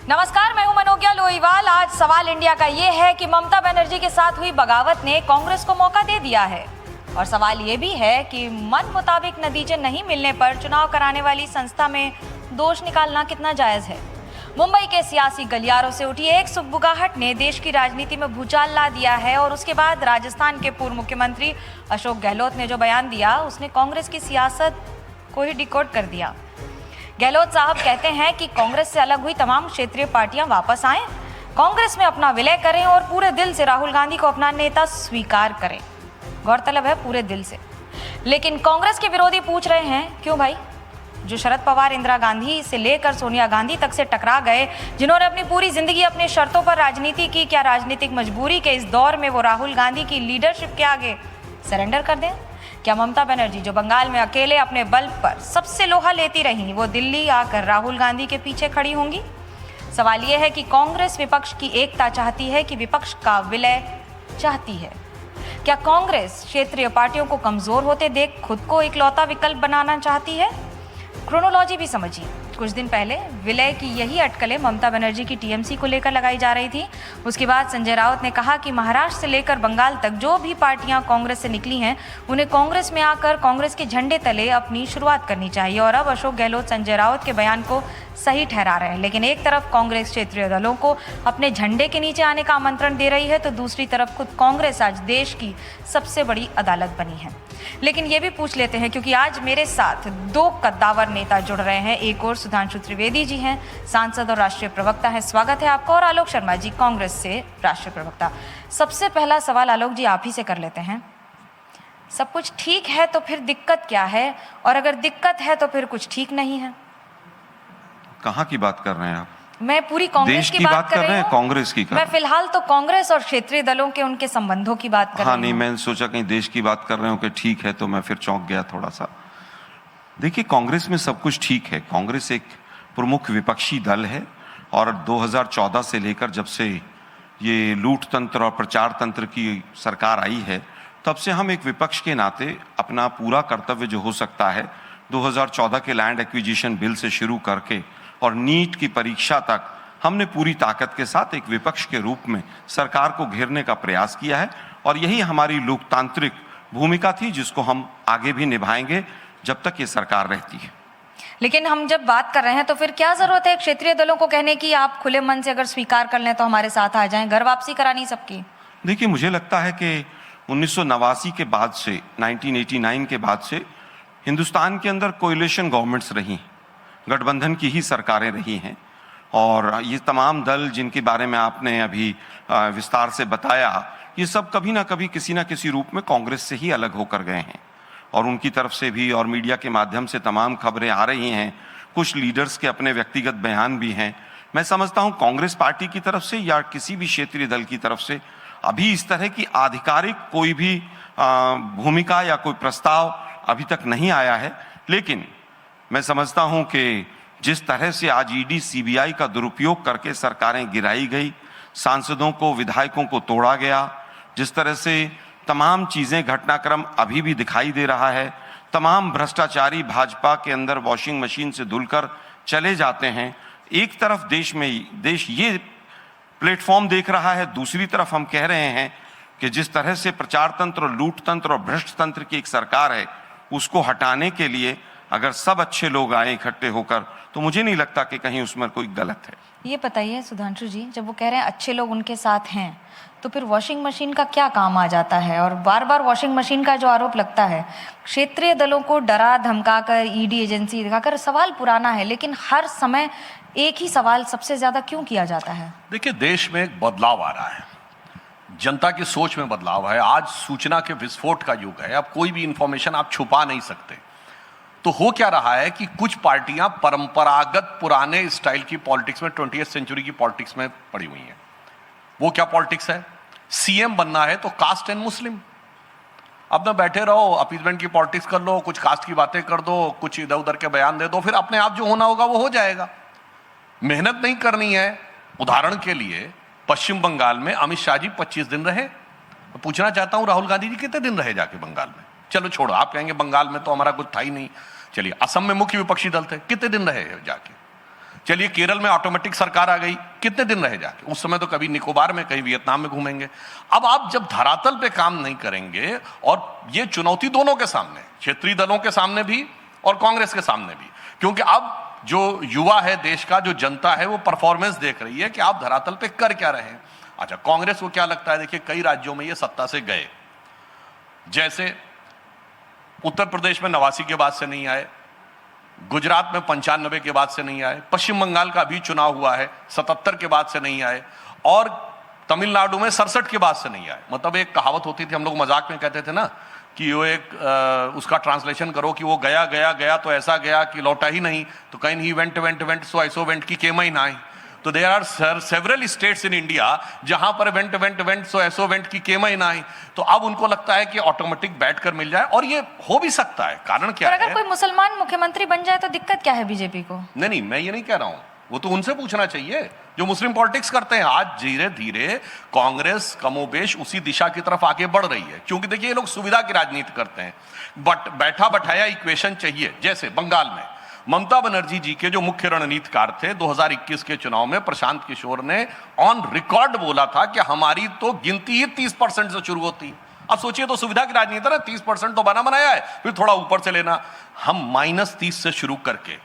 नमस्कार, मैं हूं मनोज्ञा लोईवाल। आज सवाल इंडिया का ये है कि ममता बनर्जी के साथ हुई बगावत ने कांग्रेस को मौका दे दिया है, और सवाल ये भी है कि मन मुताबिक नतीजे नहीं मिलने पर चुनाव कराने वाली संस्था में दोष निकालना कितना जायज है। मुंबई के सियासी गलियारों से उठी एक सुगबुगाहट ने देश की राजनीति में भूचाल ला दिया है, और उसके बाद राजस्थान के पूर्व मुख्यमंत्री अशोक गहलोत ने जो बयान दिया उसने कांग्रेस की सियासत को ही डिकोड कर दिया। गहलोत साहब कहते हैं कि कांग्रेस से अलग हुई तमाम क्षेत्रीय पार्टियां वापस आएं, कांग्रेस में अपना विलय करें और पूरे दिल से राहुल गांधी को अपना नेता स्वीकार करें। गौरतलब है पूरे दिल से। लेकिन कांग्रेस के विरोधी पूछ रहे हैं, क्यों भाई? जो शरद पवार इंदिरा गांधी से लेकर सोनिया गांधी तक से टकरा गए, जिन्होंने अपनी पूरी जिंदगी अपनी शर्तों पर राजनीति की, क्या राजनीतिक मजबूरी के इस दौर में वो राहुल गांधी की लीडरशिप के आगे सरेंडर कर दें? क्या ममता बनर्जी, जो बंगाल में अकेले अपने बल पर सबसे लोहा लेती रही, वो दिल्ली आकर राहुल गांधी के पीछे खड़ी होंगी? सवाल यह है कि कांग्रेस विपक्ष की एकता चाहती है कि विपक्ष का विलय चाहती है? क्या कांग्रेस क्षेत्रीय पार्टियों को कमजोर होते देख खुद को इकलौता विकल्प बनाना चाहती है? क्रोनोलॉजी भी समझिए। कुछ दिन पहले विलय की यही अटकलें ममता बनर्जी की टीएमसी को लेकर लगाई जा रही थी। उसके बाद संजय राउत ने कहा कि महाराष्ट्र से लेकर बंगाल तक जो भी पार्टियां कांग्रेस से निकली हैं, उन्हें कांग्रेस में आकर कांग्रेस के झंडे तले अपनी शुरुआत करनी चाहिए। और अब अशोक गहलोत संजय राउत के बयान को सही ठहरा रहे हैं। लेकिन एक तरफ कांग्रेस क्षेत्रीय दलों को अपने झंडे के नीचे आने का आमंत्रण दे रही है, तो दूसरी तरफ खुद कांग्रेस आज देश की सबसे बड़ी अदालत बनी है। लेकिन ये भी पूछ लेते हैं, क्योंकि आज मेरे साथ दो कद्दावर नेता जुड़ रहे हैं। एक और सुधांशु त्रिवेदी जी हैं, सांसद और राष्ट्रीय प्रवक्ता हैं, स्वागत है आपका। और आलोक शर्मा जी, कांग्रेस से राष्ट्रीय प्रवक्ता। सबसे पहला सवाल आलोक जी आप ही से कर लेते हैं। सब कुछ ठीक है तो फिर दिक्कत क्या है, और अगर दिक्कत है तो फिर कुछ ठीक नहीं है? कहाँ की बात कर रहे हैं आप? मैं पूरी कांग्रेस की बात कर रही हूँ। कांग्रेस की मैं फिलहाल तो कांग्रेस और क्षेत्रीय दलों के उनके संबंधों की बात कर रही हूँ। नहीं, मैंने सोचा कहीं देश की बात कर रहे हो कि ठीक है, तो मैं फिर चौंक गया थोड़ा सा। देखिए, कांग्रेस में सब कुछ ठीक है। कांग्रेस एक प्रमुख विपक्षी दल है, और 2014 से लेकर जब से ये लूट तंत्र और प्रचार तंत्र की सरकार आई है, तब से हम एक विपक्ष के नाते अपना पूरा कर्तव्य जो हो सकता है, 2014 के लैंड एक्विजिशन बिल से शुरू करके और नीट की परीक्षा तक हमने पूरी ताकत के साथ एक विपक्ष के रूप में सरकार को घेरने का प्रयास किया है। और यही हमारी लोकतांत्रिक भूमिका थी, जिसको हम आगे भी निभाएंगे जब तक ये सरकार रहती है। लेकिन हम जब बात कर रहे हैं, तो फिर क्या जरूरत है क्षेत्रीय दलों को कहने की आप खुले मन से अगर स्वीकार कर लें तो हमारे साथ आ जाएं? घर वापसी करानी सबकी। देखिए, मुझे लगता है कि 1989 के बाद से, 1989 के बाद से हिंदुस्तान के अंदर कोएलिशन गवर्नमेंट्स रही, गठबंधन की ही सरकारें रही हैं। और ये तमाम दल जिनके बारे में आपने अभी विस्तार से बताया, ये सब कभी ना कभी किसी ना किसी रूप में कांग्रेस से ही अलग होकर गए हैं। और उनकी तरफ से भी और मीडिया के माध्यम से तमाम खबरें आ रही हैं। कुछ लीडर्स के अपने व्यक्तिगत बयान भी हैं। मैं समझता हूँ कांग्रेस पार्टी की तरफ से या किसी भी क्षेत्रीय दल की तरफ से अभी इस तरह की आधिकारिक कोई भी भूमिका या कोई प्रस्ताव अभी तक नहीं आया है। लेकिन मैं समझता हूं कि जिस तरह से आज ईडी सीबीआई का दुरुपयोग करके सरकारें गिराई गई, सांसदों को, विधायकों को तोड़ा गया, जिस तरह से तमाम चीजें, घटनाक्रम अभी भी दिखाई दे रहा है, तमाम भ्रष्टाचारी भाजपा के अंदर वॉशिंग मशीन से धुलकर चले जाते हैं। एक तरफ देश ये प्लेटफॉर्म देख रहा है, दूसरी तरफ हम कह रहे हैं कि जिस तरह से प्रचार तंत्र और लूट तंत्र और भ्रष्ट तंत्र की एक सरकार है, उसको हटाने के लिए अगर सब अच्छे लोग आए इकट्ठे होकर, तो मुझे नहीं लगता कि कहीं उसमें कोई गलत है। ये बताइए सुधांशु जी, जब वो कह रहे हैं अच्छे लोग उनके साथ हैं, तो फिर वॉशिंग मशीन का क्या काम आ जाता है? और बार बार वॉशिंग मशीन का जो आरोप लगता है, क्षेत्रीय दलों को डरा धमकाकर, ईडी एजेंसी दिखाकर, सवाल पुराना है, लेकिन हर समय एक ही सवाल सबसे ज्यादा क्यों किया जाता है? देखिए, देश में एक बदलाव आ रहा है, जनता की सोच में बदलाव है। आज सूचना के विस्फोट का युग है। अब कोई भी इंफॉर्मेशन आप छुपा नहीं सकते। तो हो क्या रहा है कि कुछ पार्टियां परंपरागत पुराने स्टाइल की पॉलिटिक्स में, 20वीं सेंचुरी की पॉलिटिक्स में पड़ी हुई हैं। वो क्या पॉलिटिक्स है? सीएम बनना है तो कास्ट एंड मुस्लिम। अब ना बैठे रहो, अपीजमेंट की पॉलिटिक्स कर लो, कुछ कास्ट की बातें कर दो, कुछ इधर उधर के बयान दे दो, फिर अपने आप जो होना होगा वो हो जाएगा। मेहनत नहीं करनी है। उदाहरण के लिए पश्चिम बंगाल में अमित शाह जी 25 दिन रहे। मैं पूछना चाहता हूं, राहुल गांधी जी कितने दिन रहे जाके बंगाल में? चलो छोड़ो, आप कहेंगे बंगाल में तो हमारा कुछ था ही नहीं। चलिए, असम में मुख्य विपक्षी दल थे, कितने दिन रहे जाके? चलिए केरल में ऑटोमेटिक सरकार आ गई, कितने दिन रहे जाके? उस समय तो कभी निकोबार में, कहीं वियतनाम में घूमेंगे। अब आप जब धरातल पे काम नहीं करेंगे, और ये चुनौती दोनों के सामने, क्षेत्रीय दलों के सामने भी और कांग्रेस के सामने भी, क्योंकि अब जो युवा है देश का, जो जनता है, वो परफॉर्मेंस देख रही है कि आप धरातल पे कर क्या रहे हैं। अच्छा, कांग्रेस को क्या लगता है? देखिए, कई राज्यों में ये सत्ता से गए, जैसे उत्तर प्रदेश में 89 के बाद से नहीं आए, गुजरात में 95 के बाद से नहीं आए, पश्चिम बंगाल का अभी चुनाव हुआ है 77 के बाद से नहीं आए, और तमिलनाडु में 67 के बाद से नहीं आए। मतलब एक कहावत होती थी, हम लोग मजाक में कहते थे ना कि वो एक उसका ट्रांसलेशन करो कि वो गया गया गया तो ऐसा गया कि लौटा ही नहीं, तो कहीं ही वेंट वेंट वेंट सो ऐसो वेंट की केम ही ना आई। तो there are several states in India जहां पर वेंट वेंट वेंट सो ऐसो वेंट की केम ही ना आई। तो अब उनको लगता है कि ऑटोमेटिक बैठकर मिल जाए, और ये हो भी सकता है। कारण क्या है? अगर कोई मुसलमान मुख्यमंत्री बन जाए तो दिक्कत क्या है बीजेपी को? नहीं, मैं ये नहीं कह रहा हूं, वो तो उनसे पूछना चाहिए जो मुस्लिम पॉलिटिक्स करते हैं। आज धीरे धीरे कांग्रेस कमोबेश उसी दिशा की तरफ आगे बढ़ रही है, क्योंकि देखिए ये लोग सुविधा की राजनीति करते हैं, बट बैठा बैठाया इक्वेशन चाहिए। जैसे बंगाल में ममता बनर्जी जी के जो मुख्य रणनीतिकार थे 2021 के चुनाव में, प्रशांत किशोर ने ऑन रिकॉर्ड बोला था कि हमारी तो गिनती ही 30% से शुरू होती। अब सोचिए, तो सुविधा की राजनीति ना, 30% तो बना बनाया है, फिर थोड़ा ऊपर से लेना। हम -30 से शुरू करके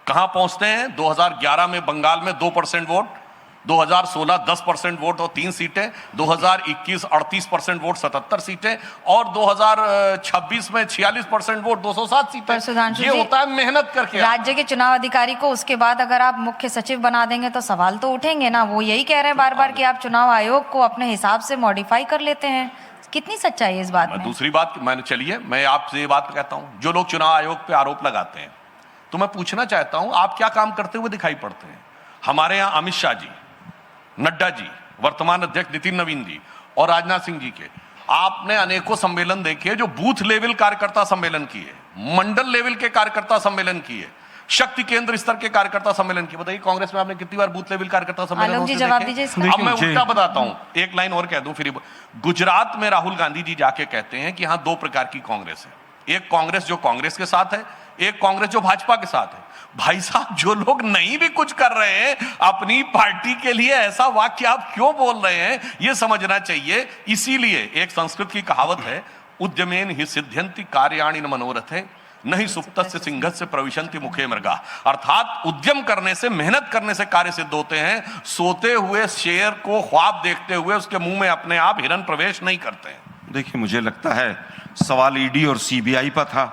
कहां पहुंचते हैं? 2011 में बंगाल में 2% वोट, 2016 10% वोट और 3 सीटें, 2021 38% वोट 77 सीटें, और 2026 में 46% वोट 207 सीटें। ये होता है मेहनत करके। राज्य के चुनाव अधिकारी को उसके बाद अगर आप मुख्य सचिव बना देंगे तो सवाल तो उठेंगे ना। वो यही कह रहे हैं बार बार कि आप चुनाव आयोग को अपने हिसाब से मॉडिफाई कर लेते हैं। कितनी सच्चाई है इस बात में? दूसरी बात, चलिए मैं आपसे ये बात कहता हूं, जो लोग चुनाव आयोग पे आरोप लगाते हैं, तो मैं पूछना चाहता हूं, आप क्या काम करते हुए दिखाई पड़ते हैं? हमारे यहां अमित शाह जी, नड्डा जी, वर्तमान अध्यक्ष नितिन नवीन जी और राजनाथ सिंह जी के आपने अनेकों सम्मेलन देखे, जो बूथ लेवल कार्यकर्ता सम्मेलन किए, मंडल लेवल के कार्यकर्ता सम्मेलन किए, शक्ति केंद्र स्तर के कार्यकर्ता सम्मेलन किए। बताइए कांग्रेस में आपने कितनी बार बूथ लेवल कार्यकर्ता सम्मेलन होते देखे? अब मैं उल्टा बताता हूं, एक लाइन और कह दूं फिर। गुजरात में राहुल गांधी जी जाके कहते हैं कि हाँ, 2 प्रकार की कांग्रेस है, एक कांग्रेस जो कांग्रेस के साथ है, एक कांग्रेस जो भाजपा के साथ है। भाई साहब, जो लोग नहीं भी कुछ कर रहे हैं अपनी पार्टी के लिए, ऐसा वाक्य आप क्यों बोल रहे हैं, ये समझना चाहिए। इसीलिए एक संस्कृत की कहावत है, उद्यमेन हि सिद्ध्यन्ति कार्याणि न मनोरथे नहीं सुप्तस्य सिंहस्य प्रविशन्ति मुखे मृगा। अर्थात उद्यम करने से, मेहनत करने से कार्य सिद्ध होते हैं। सोते हुए शेर को ख्वाब देखते हुए उसके मुंह में अपने आप हिरन प्रवेश नहीं करते हैं। देखिए, मुझे लगता है सवाल ईडी और सीबीआई पर था।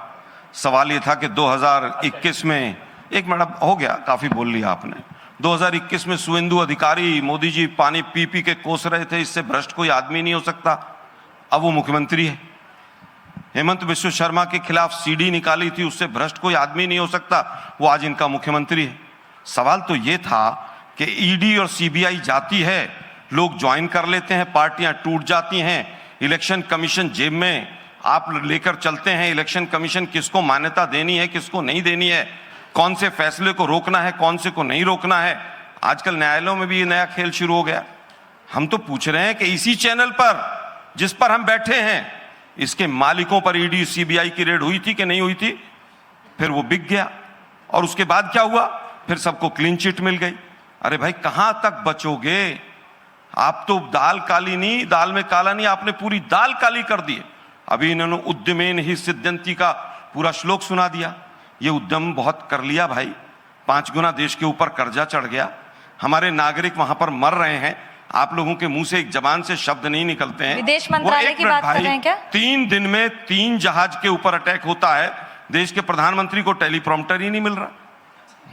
सवाल ये था कि 2021 में, एक मिनट हो गया, काफी बोल लिया आपने। 2021 में शुवेंदु अधिकारी, मोदी जी पानी पी पी के कोस रहे थे, इससे भ्रष्ट कोई आदमी नहीं हो सकता। अब वो मुख्यमंत्री है। हेमंत बिश्व शर्मा के खिलाफ सीडी निकाली थी, उससे भ्रष्ट कोई आदमी नहीं हो सकता, वो आज इनका मुख्यमंत्री है। सवाल तो ये था कि ईडी और सीबीआई जाती है, लोग ज्वाइन कर लेते हैं, पार्टियां टूट जाती हैं, इलेक्शन कमीशन जेब में आप लेकर चलते हैं। इलेक्शन कमीशन किसको मान्यता देनी है, किसको नहीं देनी है, कौन से फैसले को रोकना है, कौन से को नहीं रोकना है। आजकल न्यायालयों में भी ये नया खेल शुरू हो गया। हम तो पूछ रहे हैं कि इसी चैनल पर जिस पर हम बैठे हैं, इसके मालिकों पर ईडी सीबीआई की रेड हुई थी कि नहीं हुई थी? फिर वो बिक गया, और उसके बाद क्या हुआ? फिर सबको क्लीन चिट मिल गई। अरे भाई, कहां तक बचोगे? आप तो दाल काली नहीं, दाल में काला नहीं, आपने पूरी दाल काली कर दी। अभी इन्होंने उद्यमेन ही सिद्ध्यन्ति का पूरा श्लोक सुना दिया। ये उद्यम बहुत कर लिया भाई, 5 गुना देश के ऊपर कर्जा चढ़ गया, हमारे नागरिक वहां पर मर रहे हैं, आप लोगों के मुंह से एक जबान से शब्द नहीं निकलते हैं। विदेश मंत्रालय की बात कर रहे हैं क्या? 3 दिन में 3 जहाज के ऊपर अटैक होता है, देश के प्रधानमंत्री को टेलीप्रॉम्प्टर ही नहीं मिल रहा।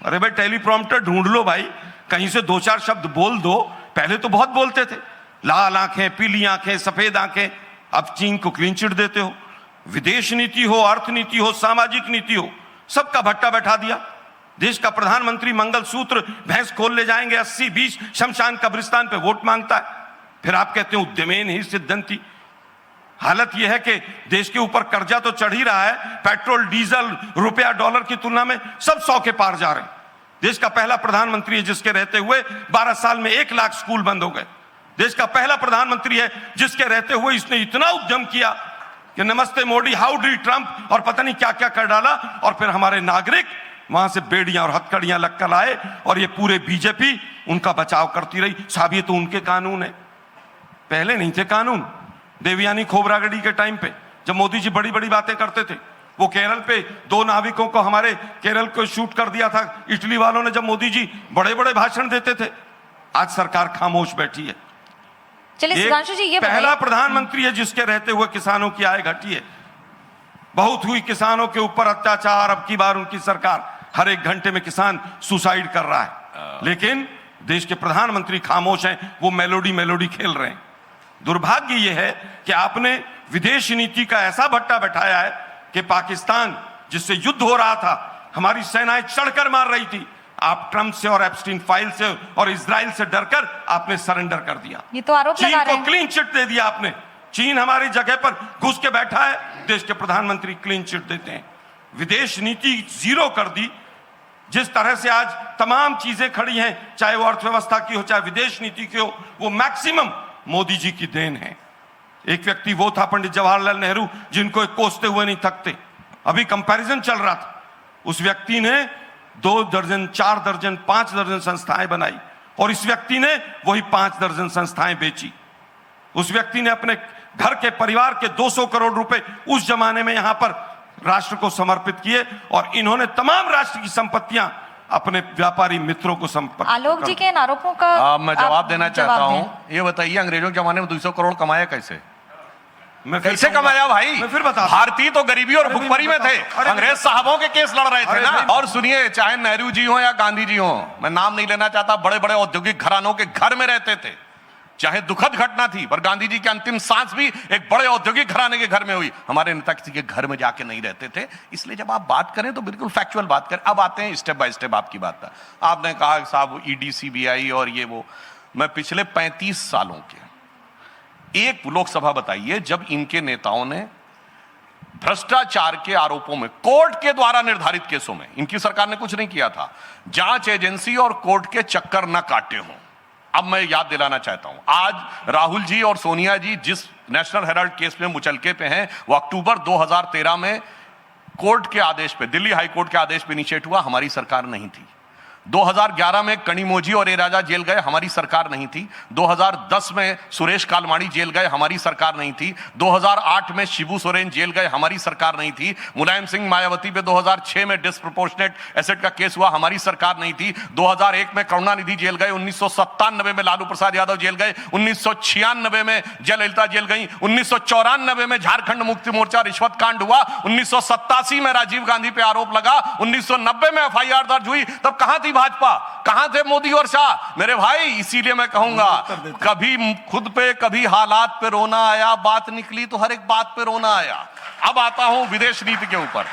अरे भाई, टेलीप्रॉम्प्टर ढूंढ लो भाई, कहीं से 2-4 शब्द बोल दो। पहले तो बहुत बोलते थे, लाल आंखें, पीली आंखें, सफेद आंखें, अब चीन को क्लीन चिट देते हो। विदेश नीति हो, अर्थनीति हो, सामाजिक नीति हो, सबका भट्टा बैठा दिया। देश का प्रधानमंत्री मंगलसूत्र भैंस खोल ले जाएंगे 80-20 शमशान कब्रिस्तान पे वोट मांगता है। फिर आप कहते हैं उद्यमेन ही सिद्ध्यन्ति। हालत यह है कि देश के ऊपर कर्जा तो चढ़ ही रहा है, पेट्रोल, डीजल, रुपया डॉलर की तुलना में सब 100 के पार जा रहे हैं। देश का पहला प्रधानमंत्री है जिसके रहते हुए 12 साल में 1 लाख स्कूल बंद हो गए। देश का पहला प्रधानमंत्री है जिसके रहते हुए इसने इतना उद्यम किया कि नमस्ते मोदी, हाउ डी ट्रंप और पता नहीं क्या क्या कर डाला। और फिर हमारे नागरिक वहां से बेड़ियां और हथकड़ियां लगकर आए और ये पूरे बीजेपी उनका बचाव करती रही। साहब ये तो उनके कानून है, पहले नहीं थे कानून। देवयानी खोबरागड़ी के टाइम पे जब मोदी जी बड़ी बड़ी बातें करते थे, वो केरल पे 2 नाविकों को हमारे केरल को शूट कर दिया था इटली वालों ने, जब मोदी जी बड़े बड़े भाषण देते थे। आज सरकार खामोश बैठी है। चलिए सुधांशु जी, ये पहला प्रधानमंत्री है जिसके रहते हुए किसानों की आय घटी है। बहुत हुई किसानों के ऊपर अत्याचार, अब की बार उनकी सरकार हर 1 घंटे में किसान सुसाइड कर रहा है, लेकिन देश के प्रधानमंत्री खामोश हैं, वो मेलोडी खेल रहे हैं। दुर्भाग्य ये है कि आपने विदेश नीति का ऐसा भट्टा बैठाया है कि पाकिस्तान जिससे युद्ध हो रहा था, हमारी सेनाएं चढ़कर मार रही थी, आप ट्रंप से और एप्स्टीन फाइल से और इजराइल से डरकर आपने सरेंडर कर दिया। ये तो आरोप लगा रहे चीन हैं। को क्लीन चिट दे दिया आपने। चीन हमारी जगह पर घुस के बैठा है, देश के प्रधानमंत्री क्लीन चिट देते हैं। विदेश नीति जीरो कर दी। जिस तरह से आज तमाम चीजें खड़ी हैं, चाहे वो अर्थव्यवस्था की हो चाहे विदेश नीति की हो, वो मैक्सिमम मोदी जी की देन है। एक व्यक्ति वो था पंडित जवाहरलाल नेहरू, जिनको एक कोसते हुए नहीं थकते। अभी कंपैरिजन चल रहा था, उस व्यक्ति ने 2 दर्जन 4 दर्जन 5 दर्जन संस्थाएं बनाई और इस व्यक्ति ने वही 5 दर्जन संस्थाएं बेची। उस व्यक्ति ने अपने घर के परिवार के 200 करोड़ रुपए उस जमाने में यहां पर राष्ट्र को समर्पित किए और इन्होंने तमाम राष्ट्र की संपत्तियां अपने व्यापारी मित्रों को समर्पित। आलोक जी के इन आरोपों का मैं जवाब देना चाहता हूं। ये बताइए, अंग्रेजों के जमाने में 200 करोड़ कमाया कैसे? मैं फिर कैसे कहूंगा, कमाया भाई? मैं फिर बता। भारतीय तो गरीबी और भुखमरी में थे, अंग्रेज साहबों के केस लड़ रहे थे ना। और सुनिए, चाहे नेहरू जी हो या गांधी जी हो, मैं नाम नहीं लेना चाहता, बड़े बड़े औद्योगिक घरानों के घर में रहते थे। चाहे दुखद घटना थी, पर गांधी जी की अंतिम सांस भी एक बड़े औद्योगिक घराने के घर में हुई। हमारे नेता किसी के घर में जाके नहीं रहते थे। इसलिए जब आप बात करें तो बिल्कुल फैक्चुअल बात करें। अब आते हैं स्टेप बाय स्टेप आपकी बात पर। आपने कहा साहब ईडी सीबीआई और ये वो, मैं पिछले 35 सालों के एक लोकसभा बताइए जब इनके नेताओं ने भ्रष्टाचार के आरोपों में कोर्ट के द्वारा निर्धारित केसों में, इनकी सरकार ने कुछ नहीं किया था, जांच एजेंसी और कोर्ट के चक्कर न काटे हों। अब मैं याद दिलाना चाहता हूं, आज राहुल जी और सोनिया जी जिस नेशनल हेराल्ड केस में मुचलके पे हैं, वो अक्टूबर 2013 में कोर्ट के आदेश पे, दिल्ली हाई कोर्ट के आदेश पे इनिशिएट हुआ, हमारी सरकार नहीं थी। 2011 में कनिमोझी और एराजा जेल गए, हमारी सरकार नहीं थी। 2010 में सुरेश कालमाड़ी जेल गए, हमारी सरकार नहीं थी। 2008 में शिबू सोरेन जेल गए, हमारी सरकार नहीं थी। मुलायम सिंह मायावती पे 2006 में डिस्प्रोपोर्शनेट एसेट का केस हुआ, हमारी सरकार नहीं थी। 2001 में करुणानिधि जेल गए, 1997 में लालू प्रसाद यादव जेल गए, 1996 में जयललिता जेल गई, 1994 में झारखंड मुक्ति मोर्चा रिश्वत कांड हुआ, 1987 में राजीव गांधी पे आरोप लगा, 1990 में एफआईआर दर्ज हुई। तब कहां थी भाजपा, कहां थे मोदी और शाह? मेरे भाई, इसीलिए मैं कहूंगा, कभी खुद पे कभी हालात पे रोना आया, बात निकली तो हर एक बात पे रोना आया। अब आता हूं विदेश नीति के ऊपर।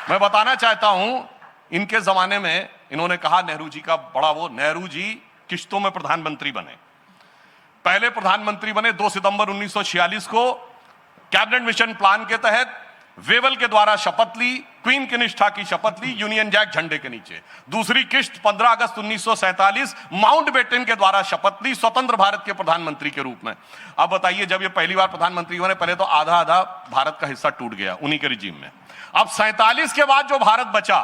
मैं बताना चाहता हूं, इनके जमाने में इन्होंने कहा नेहरू जी का बड़ा वो, नेहरू जी किश्तों में प्रधानमंत्री बने। पहले प्रधानमंत्री बने 2 सितंबर 1946 को, कैबिनेट मिशन प्लान के तहत वेवल के द्वारा शपथ ली, क्वीन की निष्ठा की शपथ ली, यूनियन जैक झंडे के नीचे। दूसरी किश्त 15 अगस्त 1947 माउंटबेटन के द्वारा शपथ ली, स्वतंत्र भारत के प्रधानमंत्री के रूप में। अब बताइए, जब ये पहली बार प्रधानमंत्री बने, पहले तो आधा आधा भारत का हिस्सा टूट गया उन्हीं के रिजीम में। अब 47 के बाद जो भारत बचा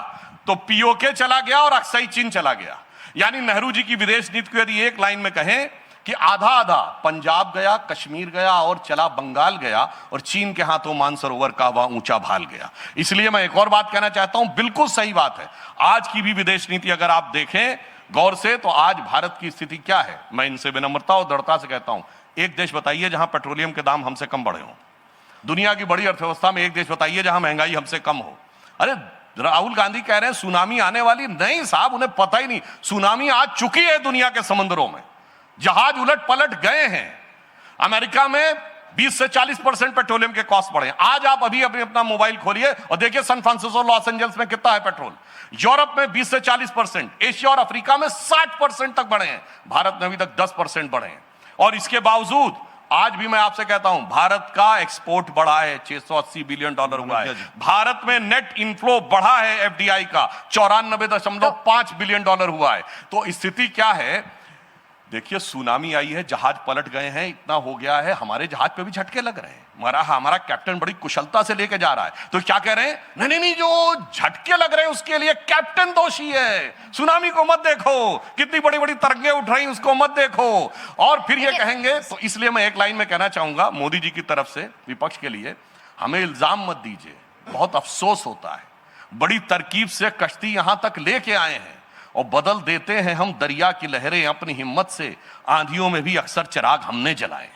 तो पीओके चला गया और अक्साई चीन चला गया। यानी नेहरू जी की विदेश नीति को यदि एक लाइन में कहें कि आधा आधा पंजाब गया, कश्मीर गया और चला बंगाल गया, और चीन के हाथों मानसरोवर का वह ऊंचा भाल गया। इसलिए मैं एक और बात कहना चाहता हूं, बिल्कुल सही बात है। आज की भी विदेश नीति अगर आप देखें गौर से, तो आज भारत की स्थिति क्या है, मैं इनसे विनम्रता और दृढ़ता से कहता हूं, एक देश बताइए जहां पेट्रोलियम के दाम हमसे कम बढ़े हों। दुनिया की बड़ी अर्थव्यवस्था में एक देश बताइए जहां महंगाई हमसे कम हो। अरे राहुल गांधी कह रहे हैं सुनामी आने वाली, नहीं साहब, उन्हें पता ही नहीं, सुनामी आ चुकी है दुनिया के समुद्रों में, जहाज उलट पलट गए हैं। अमेरिका में 20 से 40% पेट्रोलियम के कॉस्ट बढ़े। आज आप अभी अपना मोबाइल खोलिए और देखिए सैन फ्रांसिस्को, लॉस एंजल्स में कितना है पेट्रोल। यूरोप में 20 से 40%, एशिया और अफ्रीका में 60% तक बढ़े हैं। भारत में अभी तक 10% बढ़े हैं। और इसके बावजूद आज भी मैं आपसे कहता हूं, भारत का एक्सपोर्ट बढ़ा है, $680 बिलियन हुआ है। भारत में नेट इनफ्लो बढ़ा है एफडीआई का, $94.5 बिलियन हुआ है। तो स्थिति क्या है? देखिए सुनामी आई है, जहाज पलट गए हैं, इतना हो गया है, हमारे जहाज पे भी झटके लग रहे हैं। हमारा कैप्टन बड़ी कुशलता से लेके जा रहा है, तो क्या कह रहे हैं, नहीं नहीं नहीं, जो झटके लग रहे हैं उसके लिए कैप्टन दोषी है, सुनामी को मत देखो, कितनी बड़ी बड़ी तरंगें उठ रही उसको मत देखो। और फिर ये कहेंगे, तो इसलिए मैं एक लाइन में कहना चाहूंगा मोदी जी की तरफ से विपक्ष के लिए, हमें इल्जाम मत दीजिए, बहुत अफसोस होता है, बड़ी तरकीब से कश्ती यहां तक लेके आए हैं और बदल देते हैं हम दरिया की लहरें अपनी हिम्मत से, आंधियों में भी अक्सर चिराग हमने जलाए।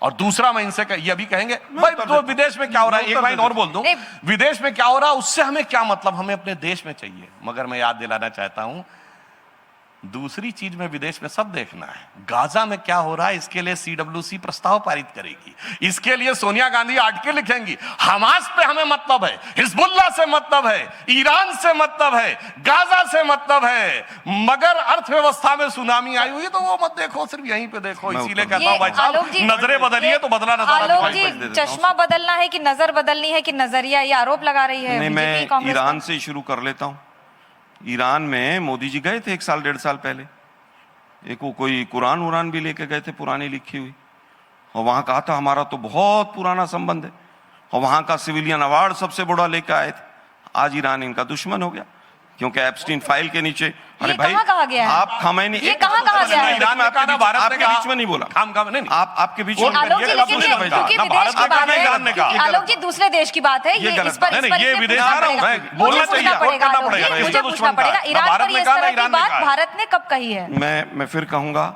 और दूसरा मैं इनसे ये भी कहेंगे, भाई तो विदेश में क्या हो रहा है, एक लाइन और बोल दूं, विदेश में क्या हो रहा है उससे हमें क्या मतलब, हमें अपने देश में चाहिए। मगर मैं याद दिलाना चाहता हूं, दूसरी चीज में विदेश में सब देखना है, गाजा में क्या हो रहा है इसके लिए सीडब्ल्यूसी प्रस्ताव पारित करेगी, इसके लिए सोनिया गांधी आर्टिकल लिखेंगी। हमास पे हमें मतलब है, हिजबुल्लाह से मतलब है, ईरान से मतलब है, गाजा से मतलब है, मगर अर्थव्यवस्था में सुनामी आई हुई है तो वो मत देखो, सिर्फ यहीं पे देखो। इसीलिए कहता हूं भाई साहब, नजरें बदलिए तो बदला नजर। चश्मा बदलना है कि नजर बदलनी है कि नजरिया, ये आरोप लगा रही है। मैं ईरान से शुरू कर लेता हूं। ईरान में मोदी जी गए थे 1 साल 1.5 साल पहले, एक वो कोई कुरान भी लेके गए थे, पुरानी लिखी हुई, और वहां कहा था हमारा तो बहुत पुराना संबंध है, और वहां का सिविलियन अवार्ड सबसे बड़ा लेके आए थे। आज ईरान इनका दुश्मन हो गया, क्योंकि एप्स्टीन फाइल के नीचे। अरे भाई कहा गया है? आप खमैनी, ये कहाँ कहा गया है? ईरान में आपके बीच में नहीं बोला, आपके बीच में आलोक जी, लेकिन ये क्योंकि विदेश की बात है, आलोक जी दूसरे देश की बात है, ये इस पर ये विदेश बोलना चाहिए, मुझे पूछना पड़ेगा, ईरान पर इस तरह की बात भारत ने कब कही है? मैं फिर कहूंगा,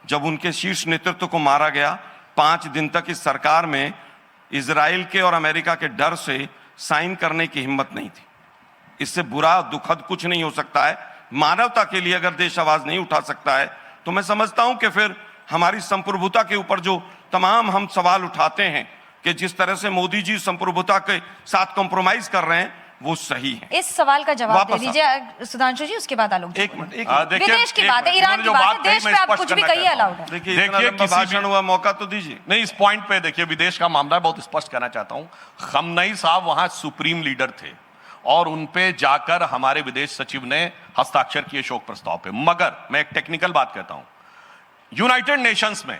जब उनके शीर्ष नेतृत्व को मारा गया, 5 दिन तक इस सरकार में इजराइल के और अमेरिका के डर से साइन करने की हिम्मत नहीं थी। इससे बुरा दुखद कुछ नहीं हो सकता है। मानवता के लिए अगर देश आवाज नहीं उठा सकता है, तो मैं समझता हूं कि फिर हमारी संप्रभुता के ऊपर जो तमाम हम सवाल उठाते हैं कि जिस तरह से मोदी जी संप्रभुता के साथ कॉम्प्रोमाइज कर रहे हैं, वो सही है। इस सवाल का जवाब दे दीजिए सुधांशु जी, उसके बाद आलोक जी। एक मिनट, विदेश की बात है, ईरान की बात है, देश पे आप कुछ भी कहिए, अलाउड है। देखिए भाषण हुआ, मौका तो दीजिए। नहीं, इस पॉइंट पे देखिए, विदेश का मामला बहुत स्पष्ट कहना चाहता हूं, खमनई साहब वहां सुप्रीम लीडर थे और उन पे जाकर हमारे विदेश सचिव ने हस्ताक्षर किए शोक प्रस्ताव पे। मगर मैं एक टेक्निकल बात कहता हूं, यूनाइटेड नेशंस में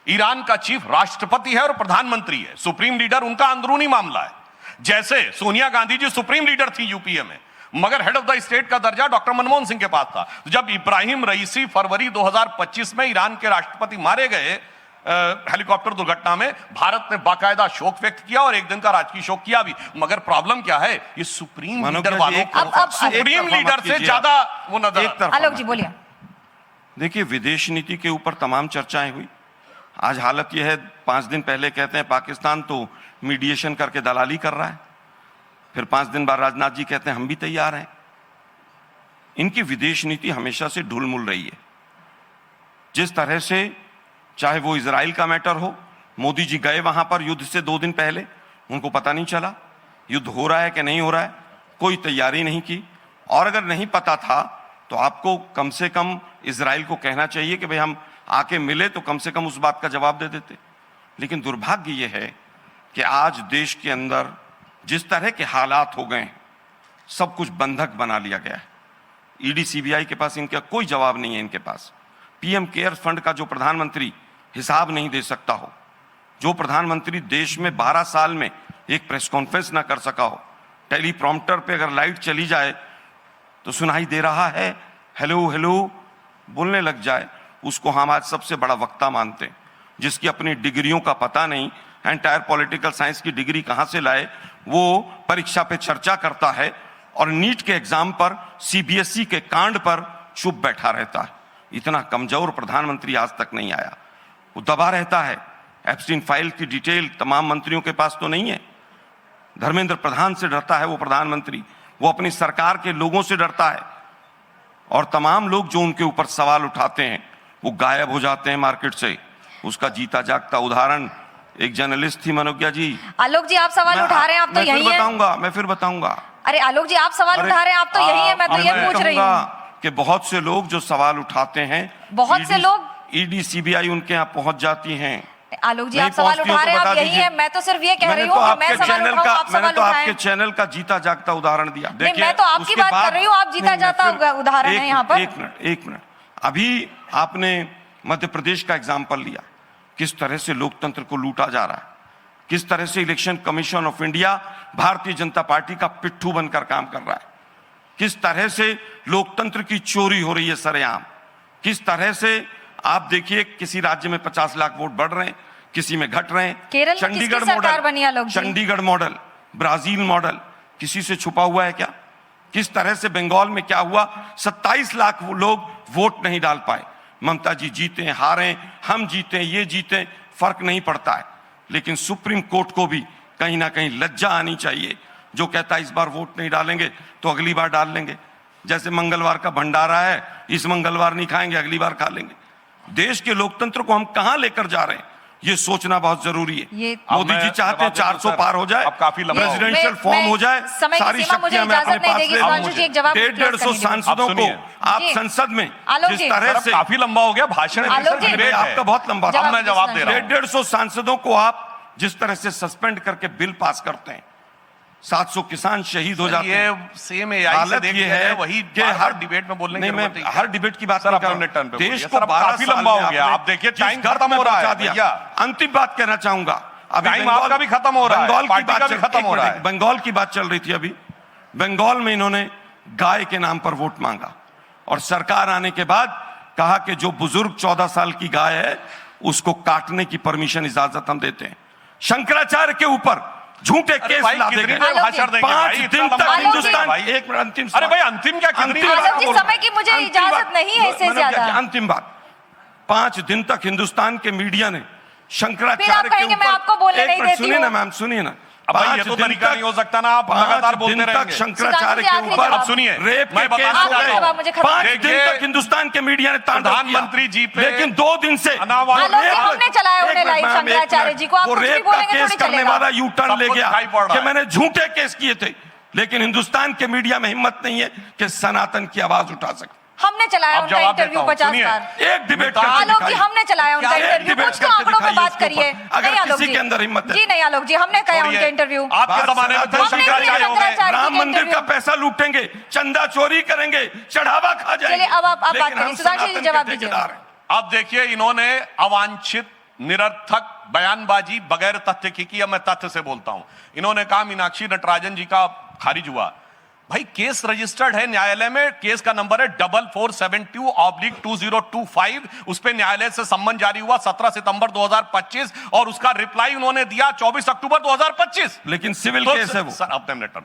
ईरान का चीफ राष्ट्रपति है और प्रधानमंत्री है, सुप्रीम लीडर उनका अंदरूनी मामला है। जैसे सोनिया गांधी जी सुप्रीम लीडर थी यूपीए में, मगर हेड ऑफ द स्टेट का दर्जा डॉक्टर मनमोहन सिंह के पास था। जब इब्राहिम रईसी फरवरी 2025 में ईरान के राष्ट्रपति मारे गए हेलीकॉप्टर दुर्घटना में, भारत ने बाकायदा शोक व्यक्त किया और एक दिन का राजकीय शोक किया भी। मगर प्रॉब्लम क्या है, ये सुप्रीम लीडर वालों को सुप्रीम लीडर से ज्यादा वो नजर। आलोक जी बोलिए। देखिए, विदेश नीति के ऊपर तमाम चर्चाएं हुई। आज हालत यह है, 5 दिन पहले कहते हैं पाकिस्तान तो मीडिएशन करके दलाली कर रहा है, फिर 5 दिन बाद राजनाथ जी कहते हैं हम भी तैयार हैं। इनकी विदेश नीति हमेशा से ढुलमुल रही है। जिस तरह से, चाहे वो इजराइल का मैटर हो, मोदी जी गए वहां पर युद्ध से 2 दिन पहले, उनको पता नहीं चला युद्ध हो रहा है कि नहीं हो रहा है, कोई तैयारी नहीं की। और अगर नहीं पता था तो आपको कम से कम इजराइल को कहना चाहिए कि भाई हम आके मिले, तो कम से कम उस बात का जवाब दे देते। लेकिन दुर्भाग्य यह है कि आज देश के अंदर जिस तरह के हालात हो गए हैं, सब कुछ बंधक बना लिया गया है। ईडी सीबीआई के पास इनका कोई जवाब नहीं है। इनके पास पीएम केयर्स फंड का जो प्रधानमंत्री हिसाब नहीं दे सकता हो, जो प्रधानमंत्री देश में 12 साल में एक प्रेस कॉन्फ्रेंस ना कर सका हो, टेलीप्रॉम्प्टर पे अगर लाइट चली जाए तो सुनाई दे रहा है, हेलो हेलो बोलने लग जाए, उसको हम आज सबसे बड़ा वक्ता मानते हैं। जिसकी अपनी डिग्रियों का पता नहीं, एंटायर पॉलिटिकल साइंस की डिग्री कहां से लाए, वो परीक्षा पे चर्चा करता है और नीट के एग्जाम पर, सीबीएसई के कांड पर चुप बैठा रहता है। इतना कमजोर प्रधानमंत्री आज तक नहीं आया। वो दबा रहता है। एप्स्टीन फाइल की डिटेल तमाम मंत्रियों के पास तो नहीं है। धर्मेंद्र प्रधान से डरता है वो प्रधानमंत्री, वो अपनी सरकार के लोगों से डरता है, और तमाम लोग जो उनके ऊपर सवाल उठाते हैं वो गायब हो जाते हैं मार्केट से। उसका जीता जागता उदाहरण एक जर्नलिस्ट थी, मनोज्ञा जी। आलोक जी आप सवाल उठा रहे हैं, आप तो यही है। मैं फिर बताऊंगा। अरे आलोक जी आप सवाल उठा रहे हैं, आप तो यही है, मैं तो ये पूछ रही हूँ कि बहुत से लोग जो सवाल उठाते हैं, बहुत से लोग, ईडी सीबीआई उनके यहाँ पहुंच जाती हैं। आलोक जी आप सवाल उठा रहे हैं, आप यही है, मैं तो सिर्फ ये कह रही हूँ कि मैं सवाल उठा रहा हूँ, आप सवाल उठाएं। आपके चैनल का जीता जागता उदाहरण दिया। नहीं, मैं तो आपकी बात कर रही हूँ, आप जीता जाता उदाहरण है यहाँ पर। एक मिनट। अभी आपने मध्य प्रदेश का एग्जाम्पल लिया, किस तरह से लोकतंत्र को लूटा जा रहा है, किस तरह से election commission of India Bharatiya Janata party का पिट्ठू बनकर काम कर रहा है, किस तरह से लोकतंत्र की चोरी हो रही है सरेआम, किस तरह से आप देखिए किसी राज्य में 50 लाख वोट बढ़ रहे हैं, किसी में घट रहे हैं। केरल में किसकी सरकार बनी आलोक जी? चंडीगढ़ मॉडल, ब्राजील मॉडल, किसी से छुपा हुआ है क्या? किस तरह से बंगाल में क्या हुआ, 27 लाख लोग वोट नहीं डाल पाए। ममता जी जीते हारे, हम जीते ये जीते, फर्क नहीं पड़ता है। लेकिन सुप्रीम कोर्ट को भी कहीं ना कहीं लज्जा आनी चाहिए, जो कहता है इस बार वोट नहीं डालेंगे तो अगली बार डाल लेंगे। जैसे मंगलवार का भंडारा है, इस मंगलवार नहीं खाएंगे, अगली बार खा लेंगे। देश के लोकतंत्र को हम कहां लेकर जा रहे हैं, ये सोचना बहुत जरूरी है। मोदी जी चाहते हैं 400 पार हो जाए, प्रेसिडेंशियल फॉर्म हो जाए, सारी शक्तियां मैं अपने पास ले लूं। 150 सांसदों को आप संसद में जिस तरह से, काफी लंबा हो गया भाषण, आपका बहुत लंबा था, मैं जवाब दे रहा हूं। 150 सांसदों को आप जिस तरह से सस्पेंड करके बिल पास करते हैं, 700 किसान शहीद हो जाते हैं। ये सेम एआई से देख लिया है, वही कि हर डिबेट में बोलने नहीं, मैं हर डिबेट की बात सर, नहीं कर अपने टर्न रहा। पे देश बोलिए। को सर, 12 काफी साल लंबा में हो गया। आपने आप देखिए, जिस टाइम घर खत्म में हो रहा है पहुंचा दिया। भैया। अंतिम बात कहना चाहूंगा, अभी टाइम आपका भी खत्म हो रहा है, बंगाल की पार्टी बात का भी खत्म हो रहा है। बंगाल की बात चल रही थी अभी। बंगाल में इन्होंने गाय के नाम पर वोट मांगा और सरकार आने के बाद कहा कि जो बुजुर्ग 14 साल की गाय है उसको काटने की परमिशन, इजाजत हम देते हैं। शंकराचार्य के ऊपर झूठे केस लादे गए। 5 दिन तक हिंदुस्तान, एक मिनट, अंतिम, अरे भाई अंतिम क्या, समय की मुझे इजाजत नहीं है इससे ज्यादा। अंतिम बात, 5 दिन तक हिंदुस्तान के मीडिया ने शंकराचार्य के ऊपर, मैं आपको बोलने नहीं देती सुनिए ना मैम, सुनिए ना, अब भाई ये तो तरीका नहीं हो सकता ना, आप लगातार बोलते रहेंगे। शंकराचार्य के ऊपर, अब सुनिए, रेप मैं के केस बताना हो चाहता हूं। गए। 5 दिन तक हिंदुस्तान के मीडिया ने तांडव किया, प्रधानमंत्री जी पे, लेकिन 2 दिन से हमने चलाया उन्हें लाइव शंकराचार्य जी को। आप वो कुछ भी रेप का बोलेंगे केस थोड़ी करने चलेगा। वाला यू टर्न ले गया कि है। मैंने झूठे केस किए थे, लेकिन हिंदुस्तान के मीडिया में हिम्मत नहीं है कि सनातन की आवाज उठा सके। हमने चलाया उनका इंटरव्यू 50 बार। एक डिबेट आलोक जी, हमने चलाया उनका इंटरव्यू। कुछ तो आंकड़ों पे बात करिए। अगर किसी के अंदर हिम्मत है जी नहीं आलोक जी, हमने कहा उनका इंटरव्यू। आपके जमाने में तो शंकराचार्य हो गए, राम मंदिर का पैसा लूटेंगे, चंदा चोरी करेंगे, चढ़ावा खा जाएंगे। चलिए अब आप बात करिए, सुधांशु जी जवाब दीजिए। अब देखिए, इन्होंने अवांछित निरर्थक बयानबाजी बगैर तथ्य की। अब मैं तथ्य से बोलता हूं। इन्होंने कहा मीनाक्षी नटराजन जी का खारिज हुआ। भाई केस रजिस्टर्ड है न्यायालय में, केस का नंबर है 4472/2025। उस पे न्यायालय से सम्मन जारी हुआ 17 सितंबर 2025 और उसका रिप्लाई उन्होंने दिया 24 अक्टूबर 2025। लेकिन सिविल केस है वो सर, अपने मिनट पर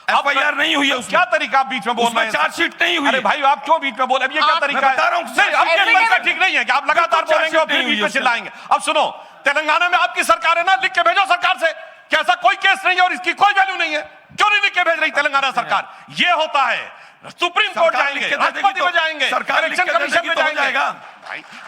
FIR नहीं हुई है उसमें। क्या तरीका आप बीच में बोल रहे हैं? चार्जशीट नहीं हुई। अरे भाई आप क्यों बीच में बोल, अब ये क्या तरीका है? बता रहा हूं, नहीं, अब ये तरीका ठीक नहीं है कि आप लगातार बोलेंगे और फिर बीच में चिल्लाएंगे। अब सुनो, तेलंगाना में आपकी सरकार है ना, लिख के भेजो सरकार से कि ऐसा कोई केस नहीं है और इसकी कोई वैल्यू नहीं है। क्यों नहीं लिख के भेज रही तेलंगाना सरकार? ये होता है, सुप्रीम कोर्ट जाएंगे, राष्ट्रपति में जाएंगे, इलेक्शन कमीशन में जाएंगे।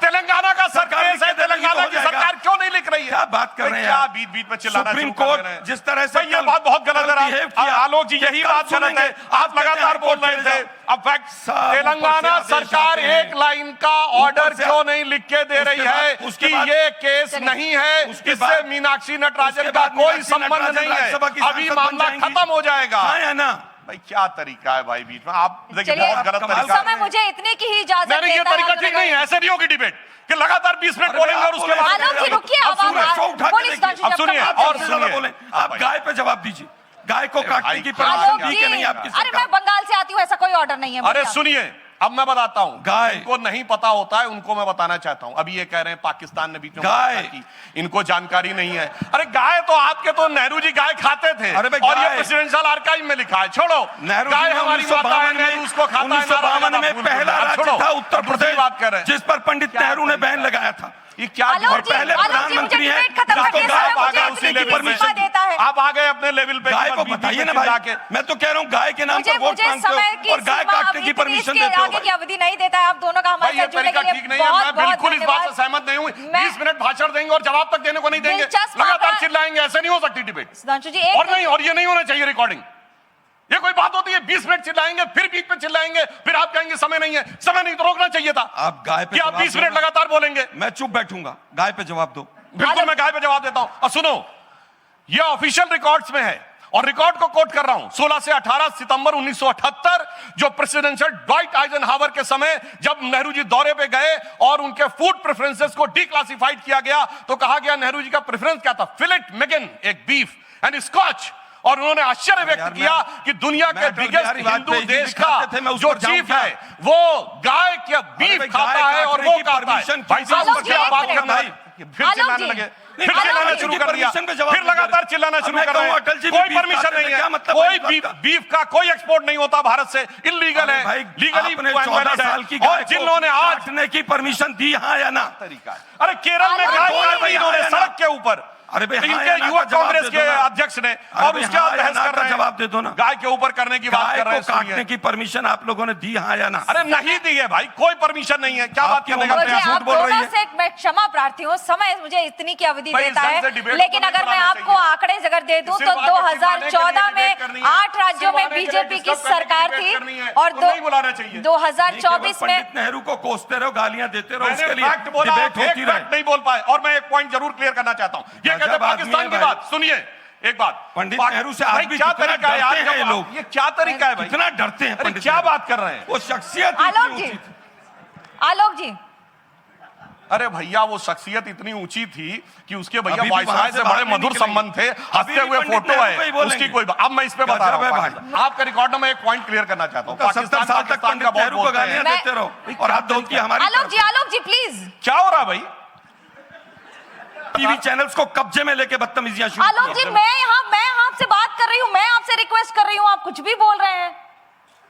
तेलंगाना का सरकार है, तेलंगाना की सरकार क्यों नहीं लिख रही है? क्या बात कर रहे हैं? क्या बीच बीच में चिल्लाना सुप्रीम कोर्ट जिस तरह से, ये बात बहुत गलत है। आलोक जी, यही बात गलत है। आप लगातार बोल रहे थे। अब फैक्ट, तेलंगाना सरकार एक लाइन का ऑर्डर क्यों नहीं लिख के दे रही है कि ये केस नहीं है, इससे मीनाक्षी नटराजन का कोई संबंध नहीं है, अभी मामला खत्म हो जाएगा। है ना भाई क्या तरीका है भाई बीच में, आप देखिए बहुत गलत तरीका समय मुझे इतने की ही इजाजत देता है। ये तरीका ठीक नहीं है, ऐसे नहीं होगी डिबेट कि लगातार 20 मिनट बोलेंगे और उसके बाद आलोक जी रुकिए, अब सुनिए और सुनिए। आप गाय पे जवाब दीजिए। गाय को काटने की आलोक परमिशन दी कि नहीं आपकी? अरे मैं बंगाल से आती हूँ, ऐसा कोई ऑर्डर नहीं है। अरे सुनिए, अब मैं बताता हूं, गाय इनको नहीं पता होता है, उनको मैं बताना चाहता हूं। अभी ये कह रहे हैं पाकिस्तान ने बीच में गाय की, इनको जानकारी नहीं है। अरे गाय तो आपके तो नेहरू जी गाय खाते थे, अरे और ये प्रेसिडेंशियल आर्काइव में लिखा है। छोड़ो, गाय हमारी माता है, नेहरू उसको खाता है। 1952 में पहला राज्य था उत्तर प्रदेश बात कर रहे हैं, जिस पर पंडित नेहरू ने बैन लगाया था। ये क्या पहले प्रधानमंत्री हैं जिसको गाय परमिशन देता है। आप आ गए अपने लेवल पे, गाय को बताइए ना भाई। मैं तो कह रहा हूँ गाय के नाम पर वोट मांगते हो और गाय काटने की परमिशन देते हो। आगे की अवधि नहीं देता है। आप दोनों का हमारे साथ जुड़ने के लिए ठीक नहीं है। मैं बिल्कुल इस बात से सहमत नहीं हूँ। 20 मिनट भाषण देंगे और जवाब तक देने को नहीं देंगे, लगातार चिल्लाएंगे, ऐसे नहीं हो सकती डिबेट। सुधांशु जी, और नहीं, और ये नहीं होना चाहिए रिकॉर्डिंग। ये कोई बात होती है? 20 मिनट चिल्लाएंगे, फिर बीच में चिल्लाएंगे, फिर आप कहेंगे समय नहीं है। समय नहीं तो रोकना चाहिए था। आप गाय पे, आप 20 मिनट लगातार बोलेंगे? मैं चुप बैठूंगा। गाय पे जवाब दो। बिल्कुल मैं गाय पे जवाब देता हूं। और सुनो, ये ऑफिशियल रिकॉर्ड्स में है, और रिकॉर्ड को कोट कर रहा हूं, 16 से 18 सितंबर 1978 जो प्रेसिडेंशियल ड्वाइट आइजनहावर के समय जब नेहरू जी दौरे पे गए और उनके फूड प्रेफरेंसेस को डिक्लासिफाइड किया गया तो कहा गया नेहरू जी का प्रेफरेंस क्या था, फिलेट मैगन, एक बीफ एंड स्कॉच। और उन्होंने आश्चर्य व्यक्त किया कि दुनिया के बिगेस्ट हिंदू देश का जो चीफ है वो गाय के बीफ खाता है और वो खाता है। भाई साहब क्या बात करना है, फिर चिल्लाने लगे, फिर चिल्लाना शुरू कर दिया, फिर लगातार चिल्लाना शुरू कर रहे हैं। कोई परमिशन नहीं है, कोई बीफ का कोई एक्सपोर्ट नहीं होता भारत से, इलीगल है, लीगली 14 साल की और जिन लोगों ने आज काटने की परमिशन दी, हाँ या ना? तरीका है। अरे केरल में गाय इन्होंने सड़क के ऊपर, अरे भाई इनके युवा कांग्रेस के अध्यक्ष ने, और उसके बाद बहस कर रहे हैं, जवाब दे दो ना। गाय के ऊपर करने की बात कर रहे हैं, काटने की परमिशन आप लोगों ने दी, हाँ या ना? अरे नहीं दी है भाई, कोई परमिशन नहीं है, क्या बात करने का मुझे झूठ आप बोल रही दोनों है। से मैं क्षमा प्रार्थी हूँ, समय मुझे इतनी की अवधि भाई, देता ढंग है, से डिबेट लेकिन को नहीं अगर मैं बुलाना आपको चाहिए। आंकड़े अगर दे दूं तो सिर्फ 2014 में डिबेट करनी है, 8 राज्यों में सिर्फ बीजेपी की डिस्कस करने सरकार डिबेट थी करनी है, और तो नहीं बुलाना चाहिए। 2024 में पंडित नेहरू को कोसते रहो, गालियां देते रहो, मैंने उसके लिए फैक्ट बोला, डिबेट होती रहे। नहीं बोल पाए। और मैं एक पॉइंट जरूर क्लियर करना चाहता हूं, ये कहते हैं पाकिस्तान की बात सुनिए, एक बात, पंडित नेहरू से आज भाई भी क्या कितना तरीका है यार, डरते हैं ये लोग, ये क्या तरीका है भाई, कितना डरते हैं अरे पंडित क्या नेहरू। बात कर रहे हैं वो शख्सियत इतनी आलोक ऊंची जी, थी। आलोक जी, अरे भैया वो शख्सियत इतनी ऊंची थी कि उसके भैया अभी भी वायसराय वहां से से बड़े बाहर नहीं मधुर निकलेंगे। संबंध थे, अभी हंसते भी हुए पंडित फोटो नेहरू पे ही है बोलेंगे। उसकी कोई अब मैं इस पे बता गजब है रहा भाई। हूं, आपके रिकॉर्ड में एक पॉइंट क्लियर करना चाहता हूं, 70 साल तक पंडित नेहरू को गालियां मैं- देते रहो और आप दोनों की हमारी आलोक जी प्लीज। क्या हो रहा भाई, टीवी चैनल्स को कब्जे में लेके बदतमीजियां शुरू आलोक जी, मैं आपसे बात कर रही हूँ, मैं आपसे रिक्वेस्ट कर रही हूँ, आप कुछ भी बोल रहे हैं।